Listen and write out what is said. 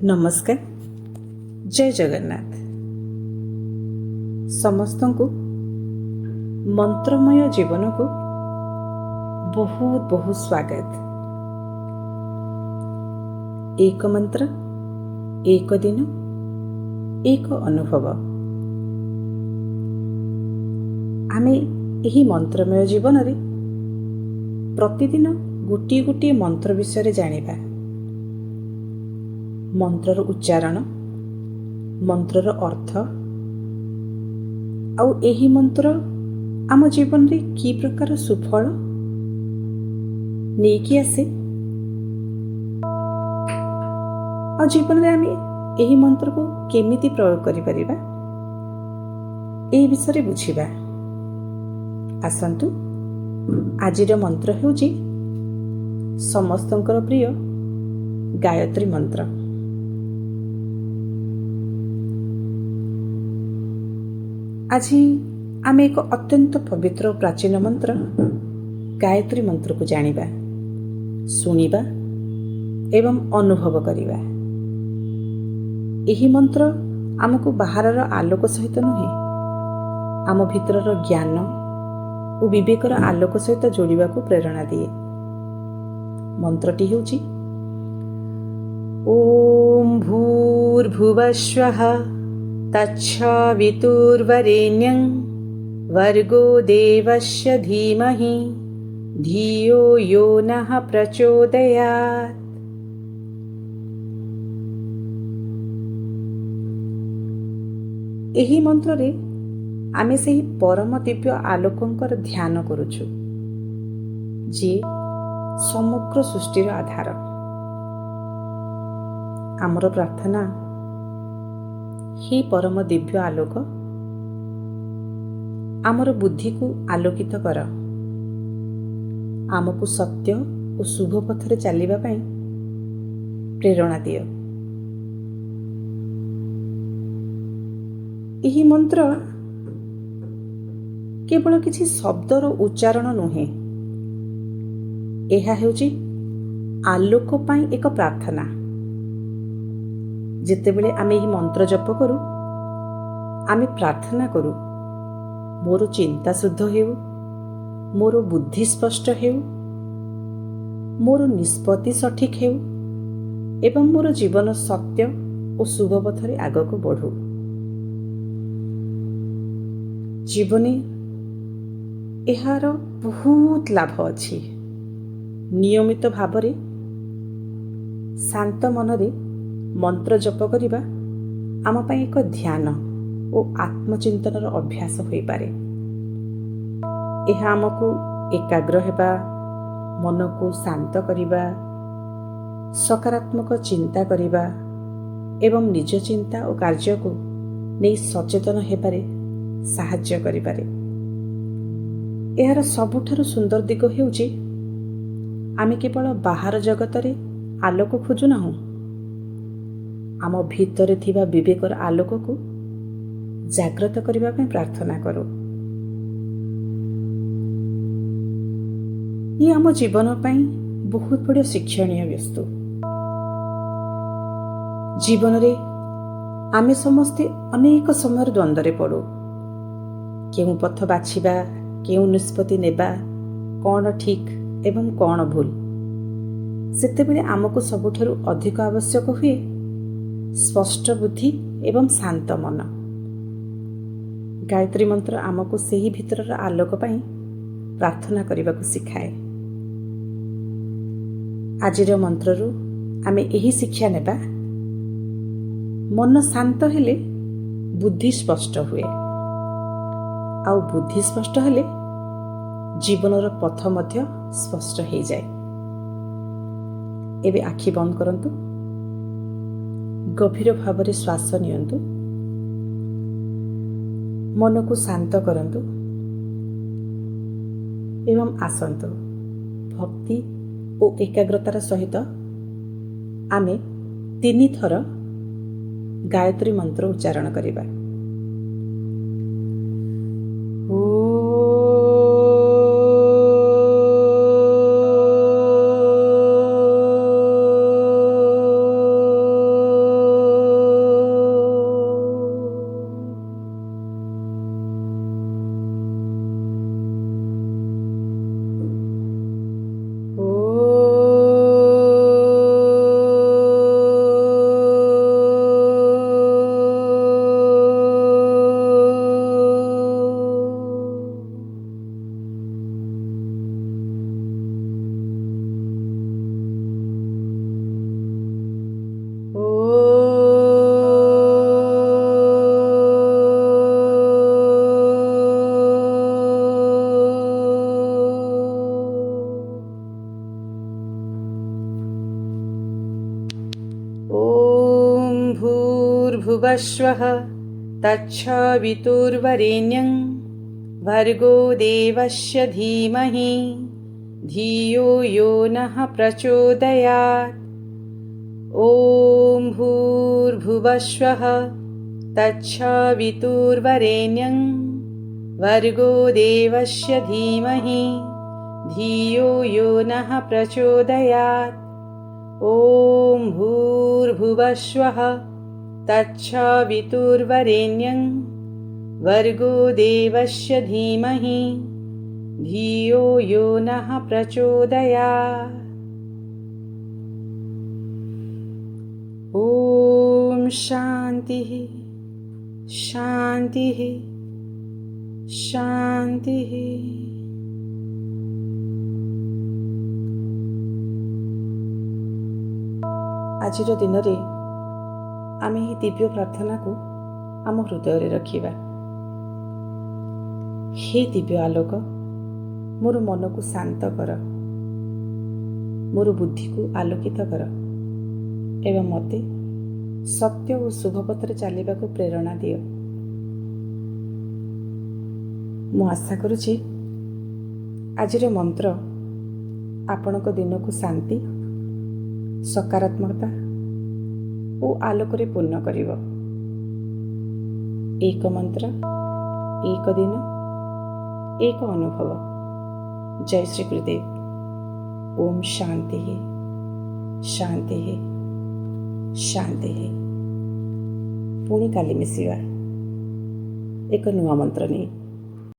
नमस्कार। जय जगन्नाथ। समस्त को मंत्रमय जीवन को बहुत बहुत स्वागत। एक मंत्र, एक दिन, एक अनुभव। आमे एही मंत्रमय जीवन रे प्रतिदिन गोटे गोटे मंत्र विषय जानिबा। मंत्रर उच्चारण, मंत्रर अर्थ, आउ एही मंत्र आम जीवन रे की प्रकार सुफल नेकी आसे, आ जीवन रे आमे एही मंत्र को केमिति प्रयोग करि परिबा एही विषय बुझिबा। आसंतु आजिर मंत्र हेउची समस्तंकर प्रिय गायत्री मंत्र। आज आम एक अत्यंत पवित्र और प्राचीन मंत्र गायत्री मंत्र को जानिबा, सुनिबा एवं अनुभव करिबा। एही मंत्र आमको बाहरर आलोक सहित नुहे, आम भितरर ज्ञान और विवेकर आलोक सहित जोड़िबा को प्रेरणा दिए। मंत्रटी हेउची ओम भूर्भुवस्वः तत्सवितुर्वरेण्यं भर्गो देवस्य धीमहि धियो यो नः प्रचोदयात्। एही मंत्र रे आमे सेही परम दिव्य आलोकंकर ध्यान करुछु, जे समग्र सृष्टिर आधार। आमर प्रार्थना, हे परम दिव्य आलोक, आमर बुद्धि को आलोकित कर, आमको सत्य और शुभ पथरे चलिबा पई प्रेरणा दियो। एही मंत्र केवल किसी शब्दर उच्चारण नुहे, एहा हेउची आलोक पई एक प्रार्थना। जेतेबेले आमे एही मंत्र जप करू, आमे प्रार्थना करू, मोर चिंता शुद्ध हेउ, मोर बुद्धि स्पष्ट हेउ, मोर निष्पत्ति सठिक हेउ एवं मोर जीवन सत्य और शुभ पथरे आगक बढ़ू। जीवने एहार बहुत लाभ अछि। नियमित भावरे शांत मनरे मंत्र जप करिबा आम पई एक ध्यान और आत्मचिंतनर अभ्यास होई पारे। एहा आमको एकाग्र हेबा, मन को शांत करिबा, सकारात्मक चिंता करिबा एवं निज चिंता और कार्य को नहीं सचेतन हेबारे साहाय्य करिपारे। एहार सबुठारु सुंदर दिग हेउची, आमे केवल बाहर जगतरे आलोक खोजु नाहु, आम भितरे थिबा विवेकर आलोक को जागृत करिबा पे प्रार्थना करो। ये आम जीवन पई बहुत बड़ शिक्षणीय वस्तु। जीवन रे आमे समस्ते अनेक समय द्वंद्व पड़ू। केउ पथ बाछिबा, केउ निष्पत्ति नेबा, कौन ठीक एवं कौन भूल। सेतेबेले आमको सबुठारु अधिक आवश्यक हुए स्पष्ट बुद्धि एवं शांत मन। गायत्री मंत्र आमको सेही भितरर आलोक पई प्रार्थना करने को शिखाए। आजिर मंत्ररू आमे एही शिक्षा नेबा, मन शांत हेले बुद्धि स्पष्ट हुए, आउ बुद्धि स्पष्ट हेले जीवनर पथ मध्य स्पष्ट हो जाए। एबे आखि बंद करंतु, गभीर भावरे श्वास नियंतु, मन को शांत करंतु एवं आसंतु भक्ति और एकाग्रतार सहित आमे 3 थर गायत्री मंत्र उच्चारण करिबा। भूर्भुवस्वः तच्छवितुर्वरेण्यं भर्गो देवस्य धीमहि धियो यो नः प्रचोदयात्। ॐ भूर्भुवस्वः तच्छवितुर्वरेण्यं भर्गो देवस्य धीमहि धियो यो नः प्रचोदयात्। ॐ भूर्भुवस्वः तच्छवितुर्वरेण्यं भर्गो देवस्य धीमहि धियो यो नः प्रचोदयात्। ॐ शान्तिः शान्तिः शान्तिः। ଆଜିର ଦିନରେ ଆମେ ଏହି ଦିବ୍ୟ ପ୍ରାର୍ଥନାକୁ ଆମ ହୃଦୟରେ ରଖିବା। ହେ ଦିବ୍ୟ ଆଲୋକ, ମୋର ମନକୁ ଶାନ୍ତ କର, ମୋର ବୁଦ୍ଧିକୁ ଆଲୋକିତ କର ଏବଂ ମୋତେ ସତ୍ୟ ଓ ଶୁଭ ପଥରେ ଚାଲିବାକୁ ପ୍ରେରଣା ଦିଅ। ମୁଁ ଆଶା କରୁଛି ଆଜିର ମନ୍ତ୍ର ଆପଣଙ୍କ ଦିନକୁ ଶାନ୍ତି, ସକାରାତ୍ମକତା ଓ ଆଲୋକରେ ପୂର୍ଣ୍ଣ କରିବ। ଏକ ମନ୍ତ୍ର, ଏକ ଦିନ, ଏକ ଅନୁଭବ। ଜୟ ଶ୍ରୀ ଗୁରୁଦେବ। ଓମ୍ ଶାନ୍ତି ଶାନ୍ତି ଶାନ୍ତି। ପୁଣି କାଲି ମିଶିବା ଏକ ନୂଆ ମନ୍ତ୍ର ନେଇ।